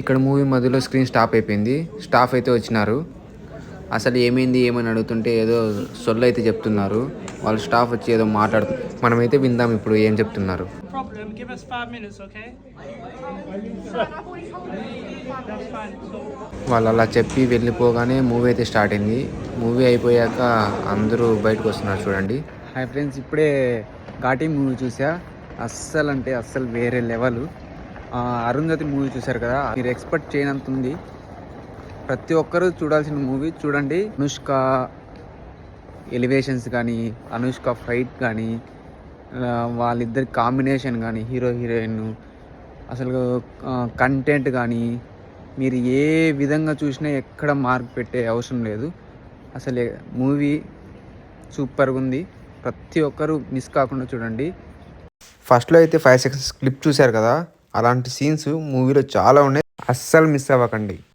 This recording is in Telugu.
ఇక్కడ మూవీ మధ్యలో స్క్రీన్ స్టాప్ అయిపోయింది. స్టాఫ్ అయితే వచ్చినారు. అసలు ఏమైంది ఏమని అడుగుతుంటే ఏదో సొల్లు అయితే చెప్తున్నారు. వాళ్ళ స్టాఫ్ వచ్చి ఏదో మాట్లాడుతున్నారు. మనమైతే విందాం ఇప్పుడు ఏం చెప్తున్నారు. వాళ్ళు అలా చెప్పి వెళ్ళిపోగానే మూవీ అయితే స్టార్ట్ అయింది. మూవీ అయిపోయాక అందరూ బయటకు వస్తున్నారు చూడండి. హాయ్ ఫ్రెండ్స్, ఇప్పుడే ఘాటీ మూవీ చూసా. అస్సలు అంటే అస్సలు వేరే లెవెల్. అరుంధతి మూవీ చూశారు కదా, మీరు ఎక్స్పెక్ట్ చేయనంత ఉంది. ప్రతి ఒక్కరూ చూడాల్సిన మూవీ. చూడండి, అనుష్క ఎలివేషన్స్ కానీ, అనుష్క ఫైట్ కానీ, వాళ్ళిద్దరి కాంబినేషన్ కానీ, హీరో హీరోయిన్, అసలు కంటెంట్ కానీ, మీరు ఏ విధంగా చూసినా ఎక్కడ మార్క్ పెట్టే అవసరం లేదు. అసలు మూవీ సూపర్గా ఉంది. ప్రతి ఒక్కరూ మిస్ కాకుండా చూడండి. ఫస్ట్లో అయితే 5 seconds క్లిప్ చూశారు కదా, అలాంటి సీన్స్ మూవీలో చాలా ఉన్నాయి. అస్సలు మిస్ అవ్వకండి.